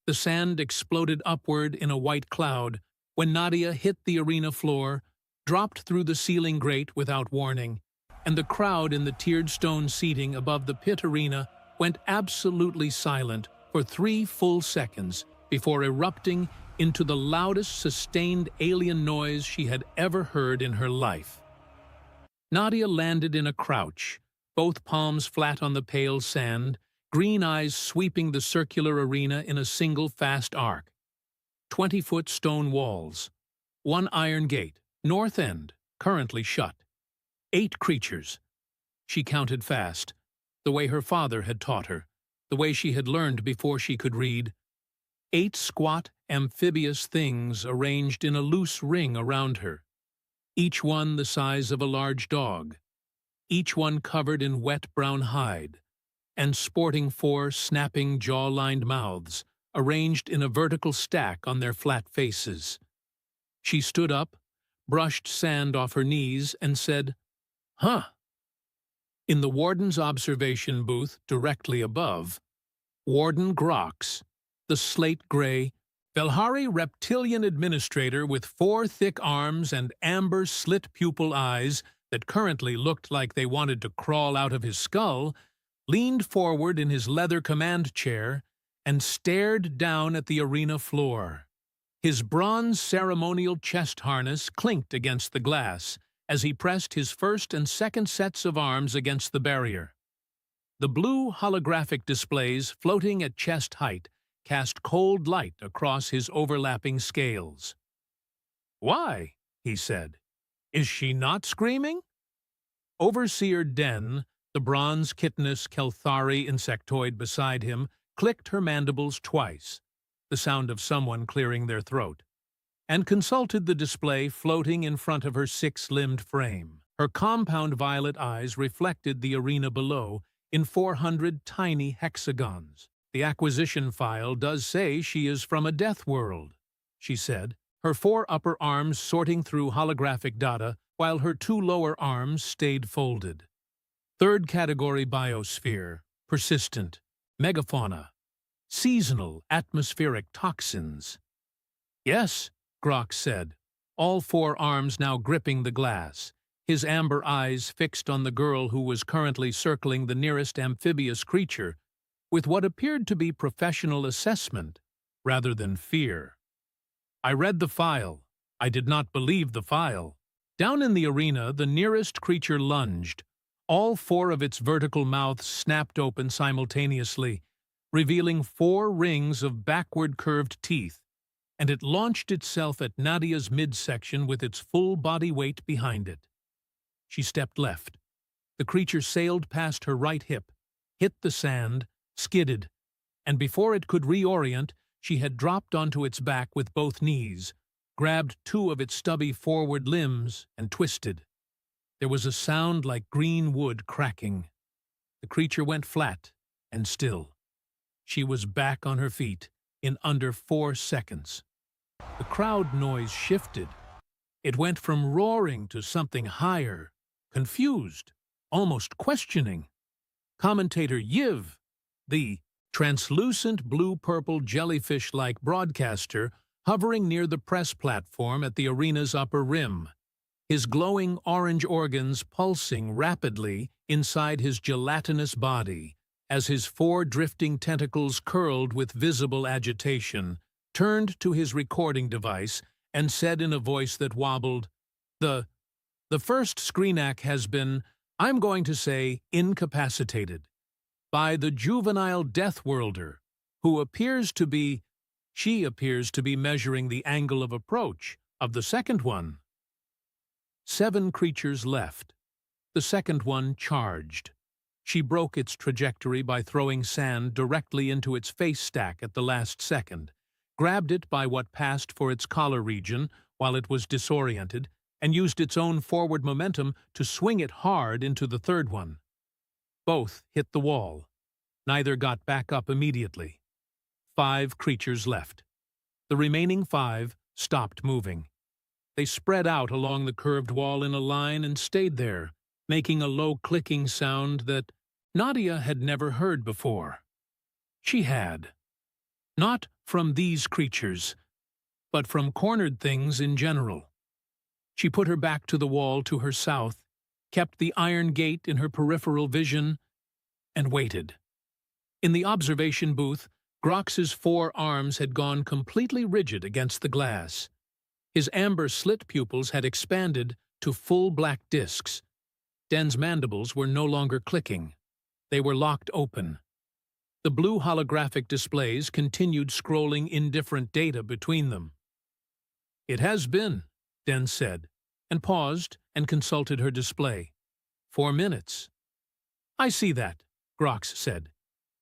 The sand exploded upward in a white cloud when Nadia hit the arena floor, dropped through the ceiling grate without warning, and the crowd in the tiered stone seating above the pit arena went absolutely silent for 3 full seconds before erupting into the loudest sustained alien noise she had ever heard in her life. Nadia landed in a crouch, both palms flat on the pale sand, green eyes sweeping the circular arena in a single fast arc. 20-foot stone walls, 1 iron gate, north end, currently shut. 8 creatures. She counted fast, the way her father had taught her, the way she had learned before she could read. 8 squat, amphibious things arranged in a loose ring around her, each one the size of a large dog, each one covered in wet brown hide, and sporting 4 snapping jaw-lined mouths, arranged in a vertical stack on their flat faces. She stood up, brushed sand off her knees, and said, "Huh." In the warden's observation booth directly above, Warden Grox, the slate-gray, Velhari reptilian administrator with 4 thick arms and amber slit-pupil eyes that currently looked like they wanted to crawl out of his skull, leaned forward in his leather command chair and stared down at the arena floor. His bronze ceremonial chest harness clinked against the glass as he pressed his first and second sets of arms against the barrier. The blue holographic displays floating at chest height cast cold light across his overlapping scales. "Why?" he said. "Is she not screaming?" Overseer Den, the bronze chitinous Kelthari insectoid beside him, clicked her mandibles twice, the sound of someone clearing their throat, and consulted the display floating in front of her 6-limbed frame. Her compound violet eyes reflected the arena below in 400 tiny hexagons. "The acquisition file does say she is from a death world," she said, her 4 upper arms sorting through holographic data while her 2 lower arms stayed folded. "3rd category biosphere, persistent, megafauna, seasonal atmospheric toxins." "Yes," Grox said, all 4 arms now gripping the glass, his amber eyes fixed on the girl who was currently circling the nearest amphibious creature with what appeared to be professional assessment rather than fear. "I read the file. I did not believe the file." Down in the arena, the nearest creature lunged. All 4 of its vertical mouths snapped open simultaneously, revealing 4 rings of backward-curved teeth, and it launched itself at Nadia's midsection with its full body weight behind it. She stepped left. The creature sailed past her right hip, hit the sand, skidded, and before it could reorient, she had dropped onto its back with both knees, grabbed 2 of its stubby forward limbs, and twisted. There was a sound like green wood cracking. The creature went flat and still. She was back on her feet in under 4 seconds. The crowd noise shifted. It went from roaring to something higher, confused, almost questioning. Commentator Yiv, the translucent blue-purple jellyfish-like broadcaster, hovering near the press platform at the arena's upper rim, his glowing orange organs pulsing rapidly inside his gelatinous body as his 4 drifting tentacles curled with visible agitation, turned to his recording device and said in a voice that wobbled, The first screenac has been, I'm going to say, incapacitated by the juvenile Deathworlder, who she appears to be measuring the angle of approach of the second one." 7 creatures left. The second one charged. She broke its trajectory by throwing sand directly into its face stack at the last second, grabbed it by what passed for its collar region while it was disoriented, and used its own forward momentum to swing it hard into the third one. Both hit the wall. Neither got back up immediately. 5 creatures left. The remaining 5 stopped moving. They spread out along the curved wall in a line and stayed there, making a low clicking sound that Nadia had never heard before. She had. Not from these creatures, but from cornered things in general. She put her back to the wall to her south, kept the iron gate in her peripheral vision, and waited. In the observation booth, Grox's 4 arms had gone completely rigid against the glass. His amber slit pupils had expanded to full black discs. Den's mandibles were no longer clicking. They were locked open. The blue holographic displays continued scrolling indifferent data between them. "It has been," Den said, and paused and consulted her display. 4 minutes. "I see that," Grox said.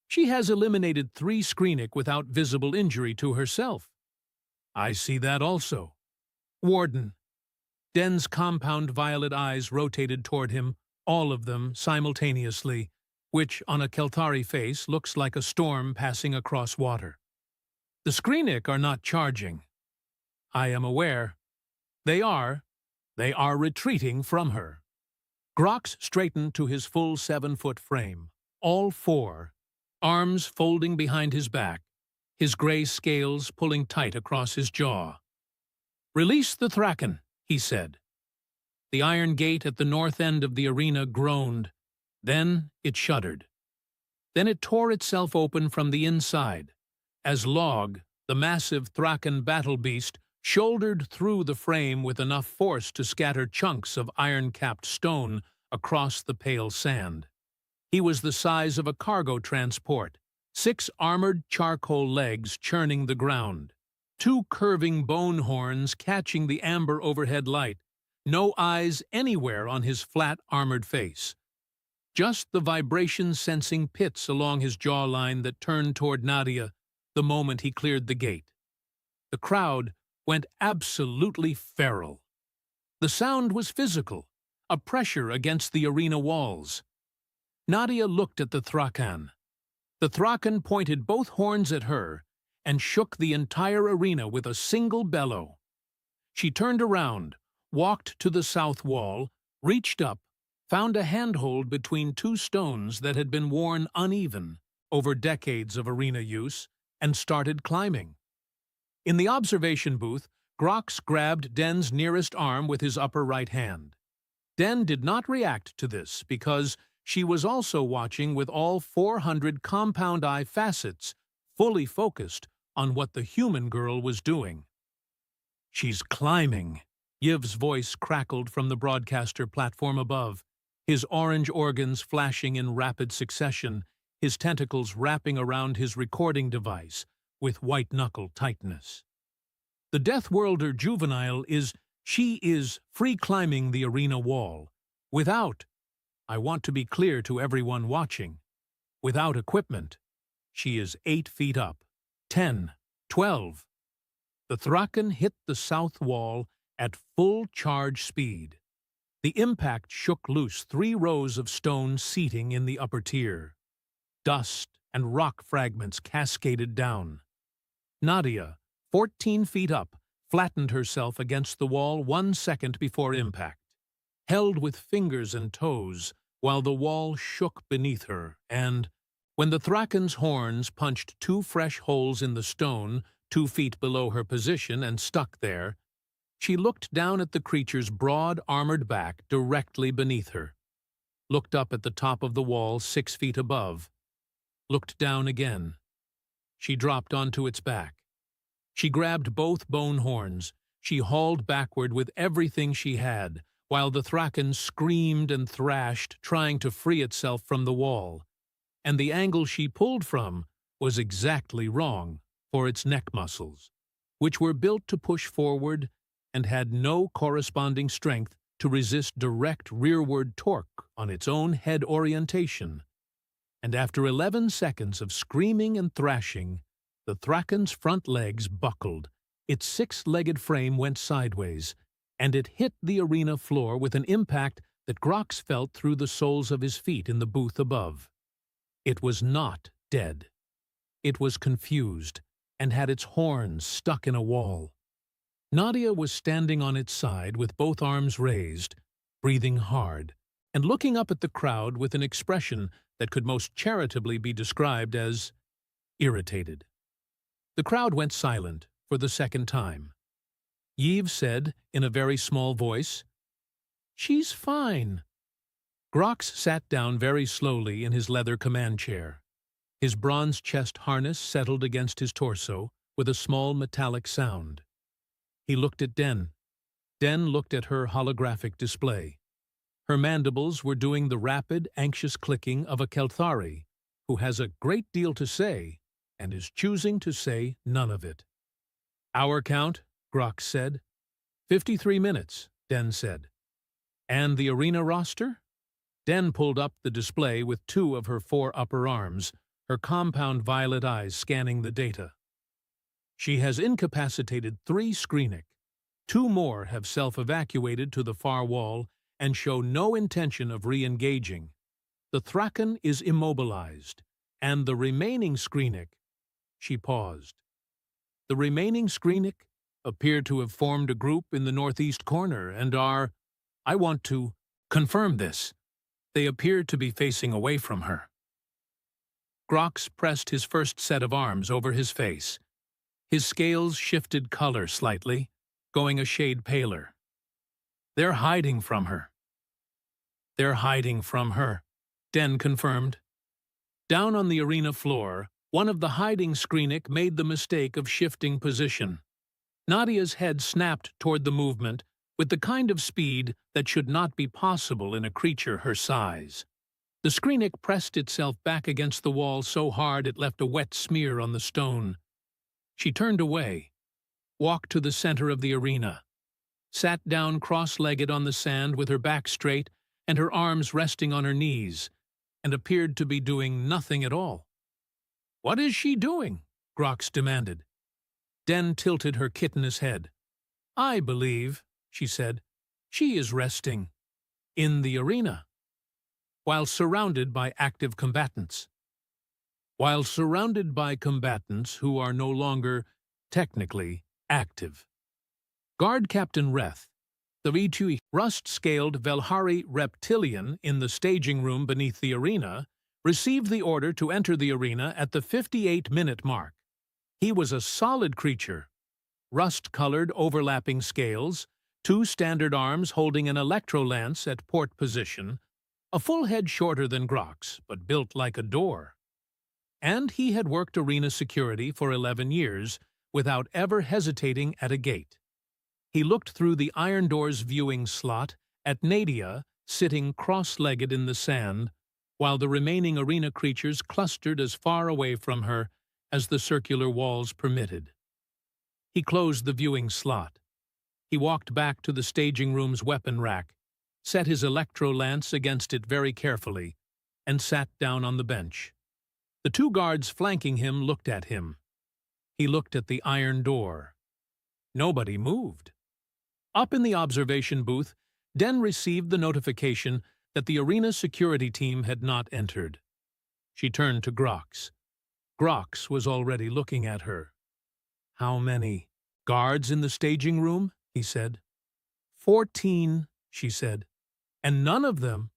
"She has eliminated 3 Skreenic without visible injury to herself." "I see that also." "Warden." Den's compound violet eyes rotated toward him, all of them simultaneously, which on a Kelthari face looks like a storm passing across water. "The Skreenic are not charging." "I am aware." They are retreating from her." Grox straightened to his full 7-foot frame, all 4, arms folding behind his back, his gray scales pulling tight across his jaw. "Release the Thraken," he said. The iron gate at the north end of the arena groaned. Then it shuddered. Then it tore itself open from the inside, as Log, the massive Thraken battle beast, shouldered through the frame with enough force to scatter chunks of iron-capped stone across the pale sand. He was the size of a cargo transport, 6 armored charcoal legs churning the ground, 2 curving bone horns catching the amber overhead light, no eyes anywhere on his flat armored face. Just the vibration-sensing pits along his jawline that turned toward Nadia the moment he cleared the gate. The crowd went absolutely feral. The sound was physical, a pressure against the arena walls. Nadia looked at the Thrakan. The Thrakan pointed both horns at her and shook the entire arena with a single bellow. She turned around, walked to the south wall, reached up, found a handhold between 2 stones that had been worn uneven over decades of arena use, and started climbing. In the observation booth, Grox grabbed Den's nearest arm with his upper right hand. Den did not react to this because she was also watching with all 400 compound eye facets fully focused on what the human girl was doing. "She's climbing," Yiv's voice crackled from the broadcaster platform above, his orange organs flashing in rapid succession, his tentacles wrapping around his recording device with white-knuckle tightness. "The Deathworlder juvenile she is free-climbing the arena wall, without, I want to be clear to everyone watching, without equipment. She is 8 feet up, 10, 12. The Thraken hit the south wall at full charge speed. The impact shook loose 3 rows of stone seating in the upper tier. Dust and rock fragments cascaded down. Nadia, 14 feet up, flattened herself against the wall 1 second before impact, held with fingers and toes while the wall shook beneath her, and, when the Thraken's horns punched 2 fresh holes in the stone 2 feet below her position and stuck there, she looked down at the creature's broad, armored back directly beneath her, looked up at the top of the wall 6 feet above, looked down again. She dropped onto its back. She grabbed both bone horns. She hauled backward with everything she had, while the Thraken screamed and thrashed, trying to free itself from the wall. And the angle she pulled from was exactly wrong for its neck muscles, which were built to push forward and had no corresponding strength to resist direct rearward torque on its own head orientation. And after 11 seconds of screaming and thrashing, the Thraken's front legs buckled, its 6-legged frame went sideways, and it hit the arena floor with an impact that Grox felt through the soles of his feet in the booth above. It was not dead. It was confused and had its horns stuck in a wall. Nadia was standing on its side with both arms raised, breathing hard, and looking up at the crowd with an expression that could most charitably be described as irritated. The crowd went silent for the second time. Yves said, in a very small voice, "She's fine." Grox sat down very slowly in his leather command chair. His bronze chest harness settled against his torso with a small metallic sound. He looked at Den. Den looked at her holographic display. Her mandibles were doing the rapid, anxious clicking of a Kelthari, who has a great deal to say and is choosing to say none of it. "Hour count," Grox said. 53 minutes, Den said. "And the arena roster?" Den pulled up the display with 2 of her 4 upper arms, her compound violet eyes scanning the data. "She has incapacitated 3 Skreenic. 2 more have self-evacuated to the far wall and show no intention of re-engaging. The Thraken is immobilized, and the remaining Skreenic—" She paused. "The remaining Skreenic appear to have formed a group in the northeast corner and are— I want to confirm this. They appear to be facing away from her." Grox pressed his first set of arms over his face. His scales shifted color slightly, going a shade paler. "They're hiding from her." "They're hiding from her," Den confirmed. Down on the arena floor, one of the hiding Skreenic made the mistake of shifting position. Nadia's head snapped toward the movement with the kind of speed that should not be possible in a creature her size. The Skreenic pressed itself back against the wall so hard it left a wet smear on the stone. She turned away, walked to the center of the arena, sat down cross-legged on the sand with her back straight and her arms resting on her knees, and appeared to be doing nothing at all. "What is she doing?" Grox demanded. Den tilted her kittenous head. "I believe," she said, "she is resting in the arena, while surrounded by active combatants. While surrounded by combatants who are no longer, technically, active." Guard Captain Reth, the V2 rust-scaled Velhari reptilian in the staging room beneath the arena, received the order to enter the arena at the 58-minute mark. He was a solid creature, rust-colored overlapping scales, 2 standard arms holding an electro-lance at port position, a full head shorter than Grox, but built like a door. And he had worked arena security for 11 years without ever hesitating at a gate. He looked through the iron door's viewing slot at Nadia sitting cross-legged in the sand, while the remaining arena creatures clustered as far away from her as the circular walls permitted. He closed the viewing slot. He walked back to the staging room's weapon rack, set his electro-lance against it very carefully, and sat down on the bench. The 2 guards flanking him looked at him. He looked at the iron door. Nobody moved. Up in the observation booth, Den received the notification that the arena security team had not entered. She turned to Grox. Grox was already looking at her. "How many guards in the staging room?" he said. 14, she said. "And none of them.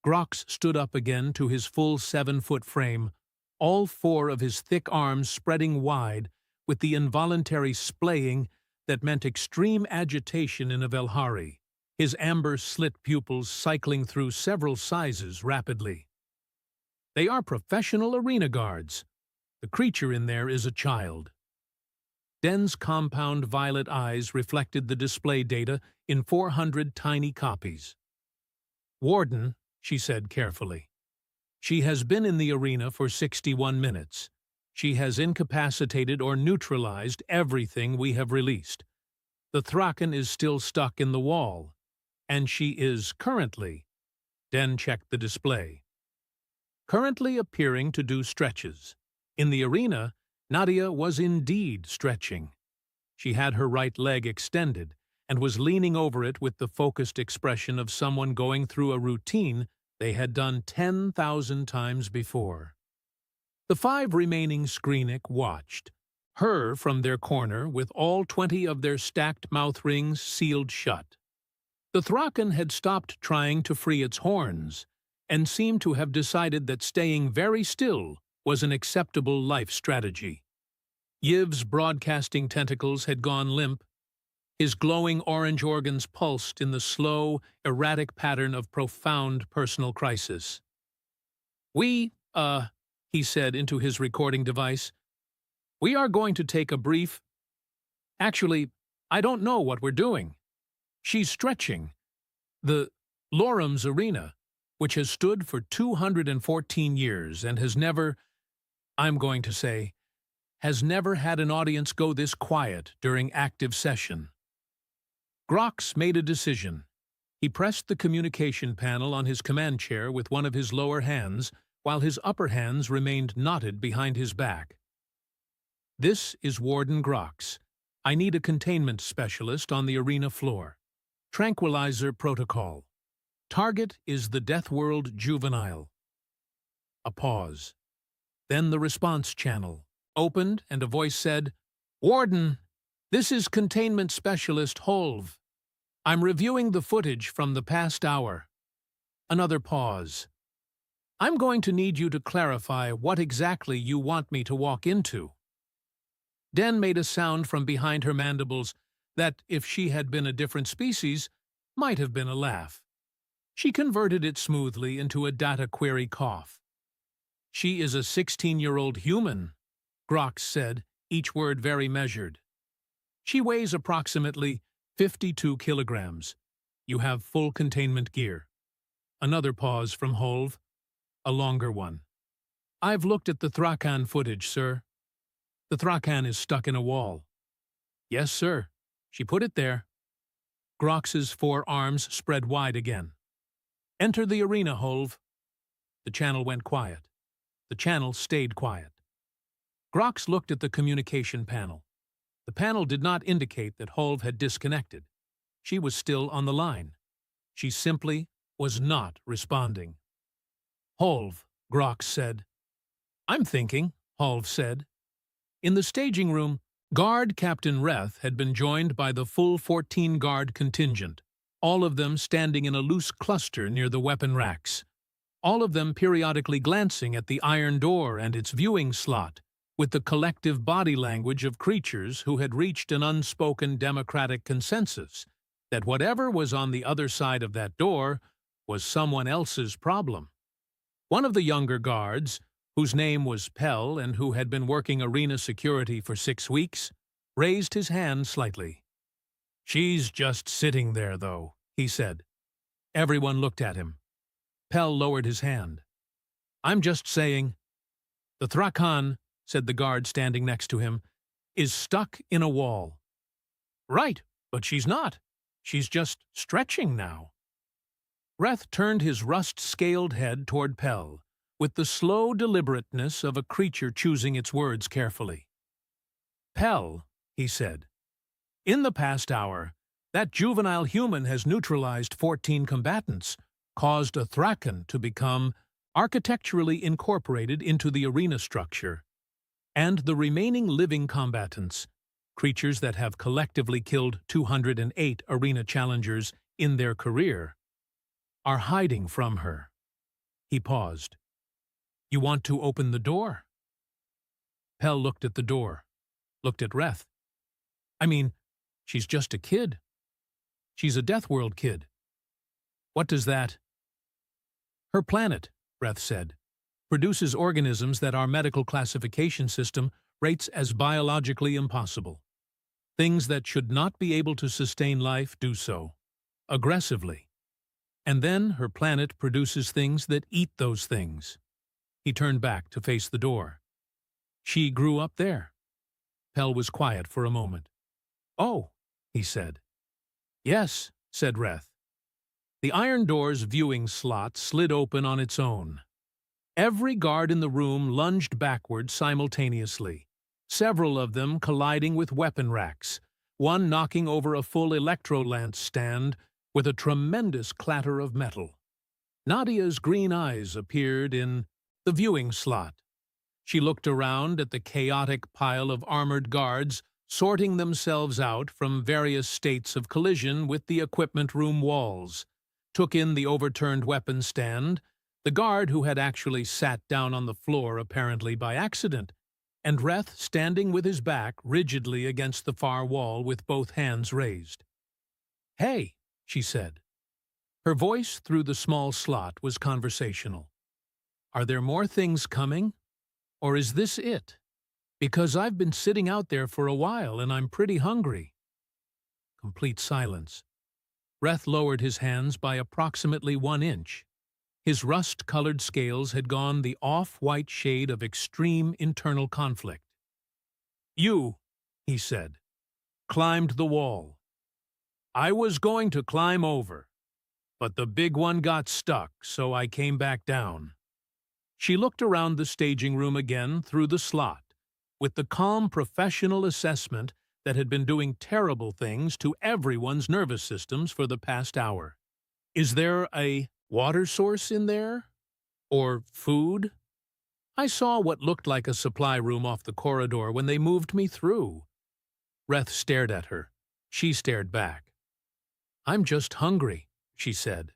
Grox stood up again to his full 7-foot frame, all 4 of his thick arms spreading wide with the involuntary splaying that meant extreme agitation in a Velhari, his amber slit pupils cycling through several sizes rapidly. "They are professional arena guards. The creature in there is a child." Den's compound violet eyes reflected the display data in 400 tiny copies. "Warden," she said carefully, "she has been in the arena for 61 minutes. She has incapacitated or neutralized everything we have released. The Thraken is still stuck in the wall, and she is currently—" Den checked the display. "Currently appearing to do stretches. In the arena, Nadia was indeed stretching. She had her right leg extended and was leaning over it with the focused expression of someone going through a routine they had done 10,000 times before." The 5 remaining Skreenic watched, her from their corner with all 20 of their stacked mouth rings sealed shut. The Thraken had stopped trying to free its horns, and seemed to have decided that staying very still was an acceptable life strategy. Yiv's broadcasting tentacles had gone limp. His glowing orange organs pulsed in the slow, erratic pattern of profound personal crisis. He said into his recording device, "We are going to take a brief... Actually, I don't know what we're doing. She's stretching. The Lorem's Arena, which has stood for 214 years and has never, I'm going to say, has never had an audience go this quiet during active session." Grox made a decision. He pressed the communication panel on his command chair with one of his lower hands, while his upper hands remained knotted behind his back. "This is Warden Grox. I need a containment specialist on the arena floor. Tranquilizer protocol. Target is the Deathworld juvenile." A pause. Then the response channel opened and a voice said, "Warden, this is containment specialist Holv. I'm reviewing the footage from the past hour." Another pause. "I'm going to need you to clarify what exactly you want me to walk into." Den made a sound from behind her mandibles that, if she had been a different species, might have been a laugh. She converted it smoothly into a data query cough. "She is a 16-year-old human," Grox said, each word very measured. "She weighs approximately 52 kilograms. You have full containment gear." Another pause from Holv, a longer one. "I've looked at the Thrakan footage, sir. The Thrakan is stuck in a wall." "Yes, sir. She put it there." Grox's four arms spread wide again. "Enter the arena, Holv." The channel went quiet. The channel stayed quiet. Grox looked at the communication panel. The panel did not indicate that Holv had disconnected. She was still on the line. She simply was not responding. "Holv," Grox said. "I'm thinking," Holv said. In the staging room, Guard Captain Reth had been joined by the full 14-guard contingent, all of them standing in a loose cluster near the weapon racks, all of them periodically glancing at the iron door and its viewing slot, with the collective body language of creatures who had reached an unspoken democratic consensus that whatever was on the other side of that door was someone else's problem. One of the younger guards, whose name was Pell and who had been working arena security for 6 weeks, raised his hand slightly. "She's just sitting there, though," he said. Everyone looked at him. Pell lowered his hand. "I'm just saying." "The Thrakan," said the guard standing next to him, "is stuck in a wall." "Right, but she's not. She's just stretching now." Reth turned his rust-scaled head toward Pell, with the slow deliberateness of a creature choosing its words carefully. "Pell," he said, "in the past hour, that juvenile human has neutralized 14 combatants, caused a Thrakan to become architecturally incorporated into the arena structure, and the remaining living combatants, creatures that have collectively killed 208 arena challengers in their career, are hiding from her." He paused. "You want to open the door?" Pell looked at the door, looked at Reth. "I mean, she's just a kid. She's a Deathworld kid. What does that—" "Her planet," Reth said, "produces organisms that our medical classification system rates as biologically impossible. Things that should not be able to sustain life do so, aggressively. And then her planet produces things that eat those things." He turned back to face the door. "She grew up there." Pell was quiet for a moment. "Oh," he said. "Yes," said Reth. The iron door's viewing slot slid open on its own. Every guard in the room lunged backward simultaneously, several of them colliding with weapon racks, one knocking over a full electro-lance stand with a tremendous clatter of metal. Nadia's green eyes appeared in the viewing slot. She looked around at the chaotic pile of armored guards sorting themselves out from various states of collision with the equipment room walls, took in the overturned weapon stand, The guard who had actually sat down on the floor apparently by accident, and Reth standing with his back rigidly against the far wall with both hands raised. "Hey," she said. Her voice through the small slot was conversational. "Are there more things coming? Or is this it? Because I've been sitting out there for a while and I'm pretty hungry." Complete silence. Reth lowered his hands by approximately 1 inch. His rust-colored scales had gone the off-white shade of extreme internal conflict. "You," he said, "climbed the wall. I was going to climb over, but the big one got stuck, so I came back down." She looked around the staging room again through the slot, with the calm professional assessment that had been doing terrible things to everyone's nervous systems for the past hour. "Is there a water source in there? Or food? I saw what looked like a supply room off the corridor when they moved me through." Reth stared at her. She stared back. "I'm just hungry," she said.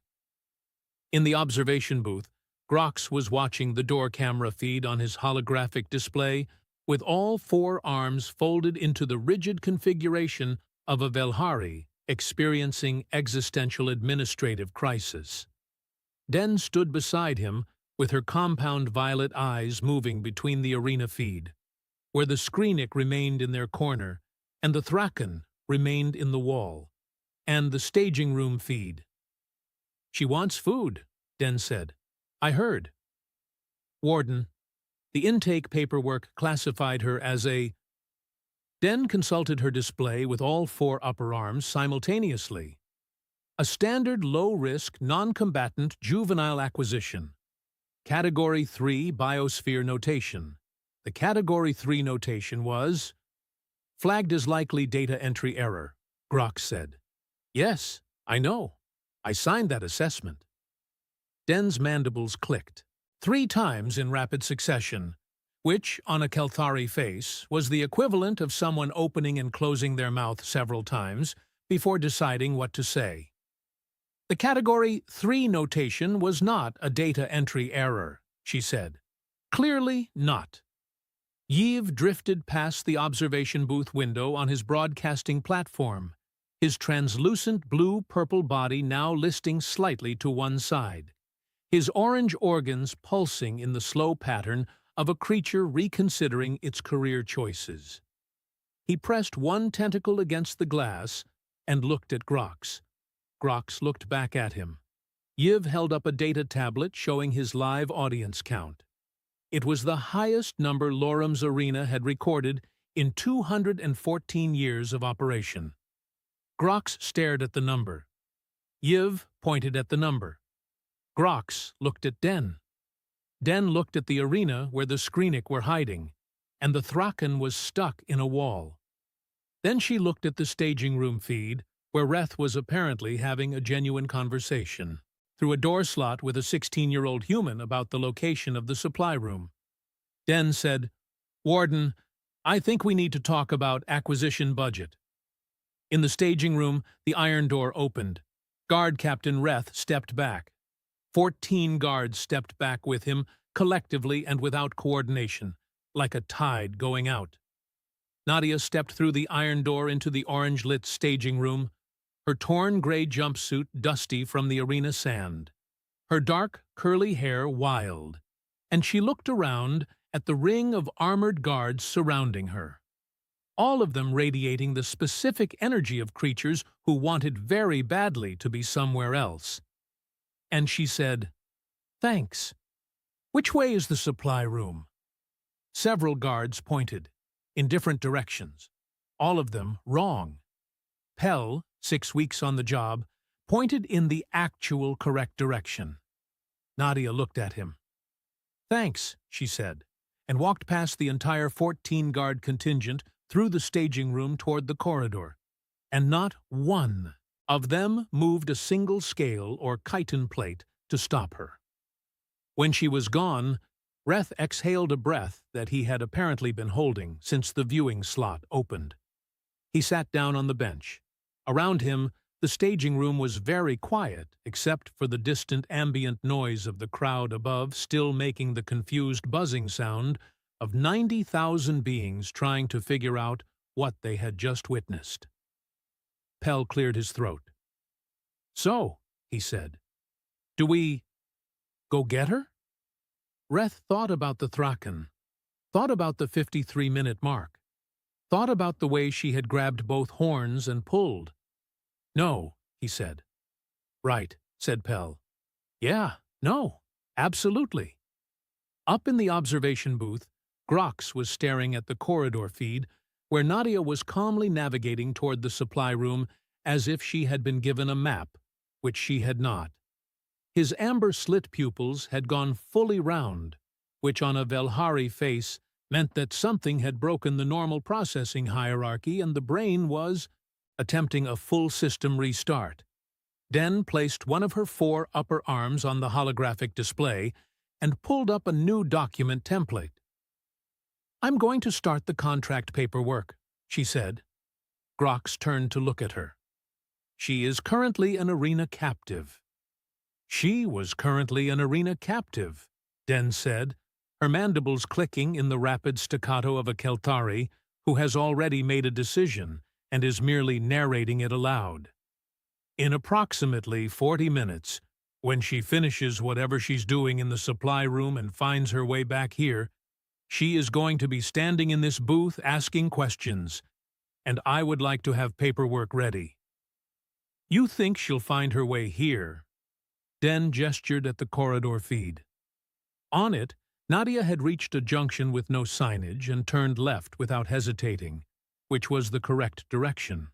In the observation booth, Grox was watching the door camera feed on his holographic display with all 4 arms folded into the rigid configuration of a Velhari experiencing existential administrative crisis. Den stood beside him with her compound violet eyes moving between the arena feed, where the Skrinik remained in their corner and the Thraken remained in the wall, and the staging room feed. "She wants food," Den said. "I heard." "Warden, the intake paperwork classified her as a—" Den consulted her display with all 4 upper arms simultaneously. "A standard low-risk, non-combatant juvenile acquisition. Category 3 biosphere notation. The Category 3 notation was flagged as likely data entry error," Grox said. "Yes, I know. I signed that assessment." Den's mandibles clicked 3 times in rapid succession, which, on a Kelthari face, was the equivalent of someone opening and closing their mouth several times before deciding what to say. "The Category 3 notation was not a data entry error," she said. "Clearly not." Yves drifted past the observation booth window on his broadcasting platform, his translucent blue-purple body now listing slightly to one side, his orange organs pulsing in the slow pattern of a creature reconsidering its career choices. He pressed one tentacle against the glass and looked at Grox. Grox looked back at him. Yves held up a data tablet showing his live audience count. It was the highest number Lorem's Arena had recorded in 214 years of operation. Grox stared at the number. Yves pointed at the number. Grox looked at Den. Den looked at the arena where the Skrinik were hiding, and the Thraken was stuck in a wall. Then she looked at the staging room feed, where Reth was apparently having a genuine conversation, through a door slot with a 16-year-old human about the location of the supply room. Den said, "Warden, I think we need to talk about acquisition budget." In the staging room, the iron door opened. Guard Captain Reth stepped back. 14 guards stepped back with him, collectively and without coordination, like a tide going out. Nadia stepped through the iron door into the orange-lit staging room, her torn gray jumpsuit dusty from the arena sand, her dark, curly hair wild, and she looked around at the ring of armored guards surrounding her, all of them radiating the specific energy of creatures who wanted very badly to be somewhere else. And she said, "Thanks. Which way is the supply room?" Several guards pointed, in different directions, all of them wrong. Pell, 6 weeks on the job, pointed in the actual correct direction. Nadia looked at him. "Thanks," she said, and walked past the entire 14-guard contingent through the staging room toward the corridor, and not one of them moved a single scale or chitin plate to stop her. When she was gone, Reth exhaled a breath that he had apparently been holding since the viewing slot opened. He sat down on the bench. Around him, The staging room was very quiet, except for the distant ambient noise of the crowd above still making the confused buzzing sound of 90,000 beings trying to figure out what they had just witnessed. Pell cleared his throat. "So," he said, "do we go get her?" Reth thought about the Thraken, thought about the 53-minute mark, thought about the way she had grabbed both horns and pulled. "No," he said. "Right," said Pell. "Yeah, no, absolutely." Up in the observation booth, Grox was staring at the corridor feed, where Nadia was calmly navigating toward the supply room as if she had been given a map, which she had not. His amber slit pupils had gone fully round, which on a Velhari face meant that something had broken the normal processing hierarchy and the brain was attempting a full system restart. Den placed one of her 4 upper arms on the holographic display and pulled up a new document template. "I'm going to start the contract paperwork," she said. Grox turned to look at her. "She is currently an arena captive." "She was currently an arena captive," Den said, her mandibles clicking in the rapid staccato of a Keltari who has already made a decision and is merely narrating it aloud. "In approximately 40 minutes, when she finishes whatever she's doing in the supply room and finds her way back here, she is going to be standing in this booth asking questions, and I would like to have paperwork ready." "You think she'll find her way here?" Den gestured at the corridor feed. On it, Nadia had reached a junction with no signage and turned left without hesitating, which was the correct direction.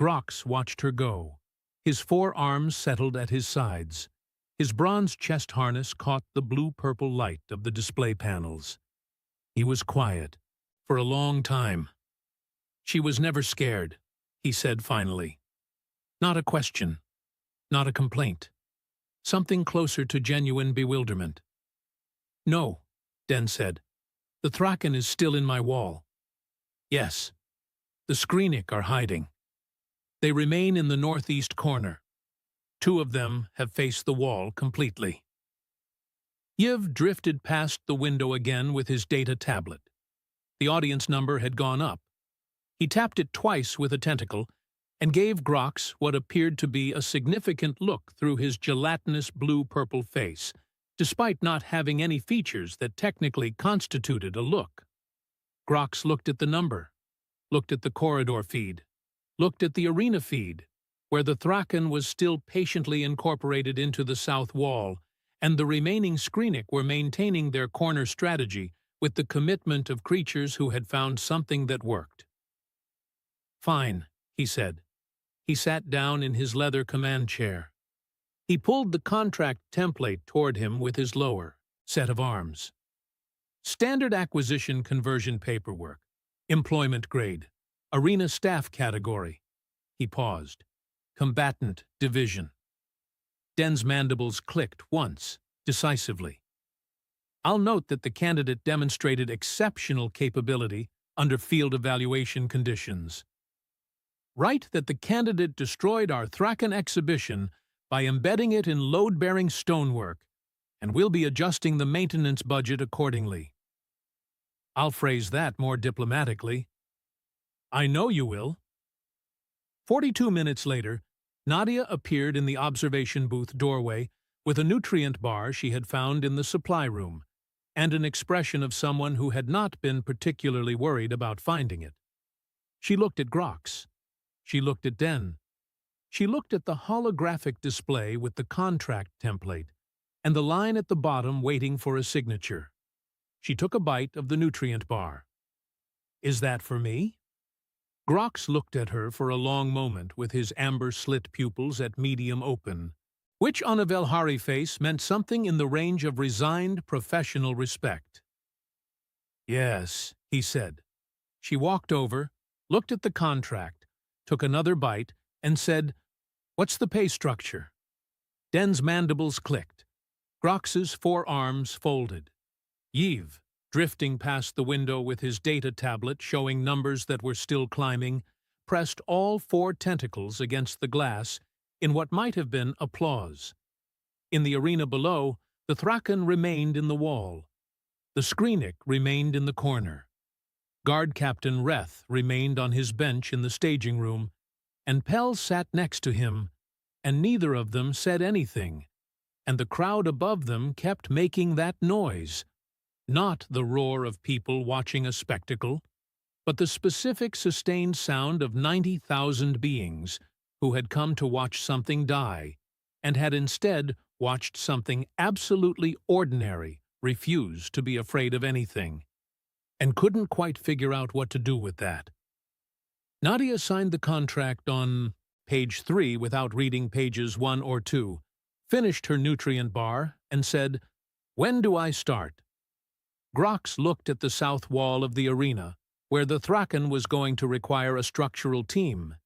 Grox watched her go. His 4 arms settled at his sides. His bronze chest harness caught the blue-purple light of the display panels. He was quiet, for a long time. "She was never scared," he said finally. "Not a question. Not a complaint. Something closer to genuine bewilderment." "No," Den said. "The Thraken is still in my wall." "Yes. The Skrinik are hiding. They remain in the northeast corner. 2 of them have faced the wall completely." Yiv drifted past the window again with his data tablet. The audience number had gone up. He tapped it twice with a tentacle and gave Grox what appeared to be a significant look through his gelatinous blue-purple face, despite not having any features that technically constituted a look. Grox looked at the number, looked at the corridor feed, looked at the arena feed, where the Thraken was still patiently incorporated into the south wall, and the remaining Skrinik were maintaining their corner strategy with the commitment of creatures who had found something that worked. "Fine," he said. He sat down in his leather command chair. He pulled the contract template toward him with his lower set of arms. "Standard acquisition conversion paperwork, employment grade, arena staff category." He paused. "Combatant division." Den's mandibles clicked once, decisively. "I'll note that the candidate demonstrated exceptional capability under field evaluation conditions. Write that the candidate destroyed our Thraken exhibition by embedding it in load-bearing stonework, and we'll be adjusting the maintenance budget accordingly." "I'll phrase that more diplomatically." "I know you will." 42 minutes later, Nadia appeared in the observation booth doorway with a nutrient bar she had found in the supply room, and an expression of someone who had not been particularly worried about finding it. She looked at Grox. She looked at Den. She looked at the holographic display with the contract template, and the line at the bottom waiting for a signature. She took a bite of the nutrient bar. "Is that for me?" Grox looked at her for a long moment with his amber slit pupils at medium open, which on a Velhari face meant something in the range of resigned professional respect. "Yes," he said. She walked over, looked at the contract, took another bite, and said, "What's the pay structure?" Den's mandibles clicked. Grox's 4 arms folded. Yiv, drifting past the window with his data tablet showing numbers that were still climbing, pressed all 4 tentacles against the glass in what might have been applause. In the arena below, the Thraken remained in the wall. The Skrinik remained in the corner. Guard Captain Reth remained on his bench in the staging room, and Pell sat next to him, and neither of them said anything, and the crowd above them kept making that noise, not the roar of people watching a spectacle, but the specific sustained sound of 90,000 beings who had come to watch something die, and had instead watched something absolutely ordinary refuse to be afraid of anything, and couldn't quite figure out what to do with that. Nadia signed the contract on page 3 without reading pages 1 or 2, finished her nutrient bar, and said, "When do I start?" Grox looked at the south wall of the arena, where the Thraken was going to require a structural team,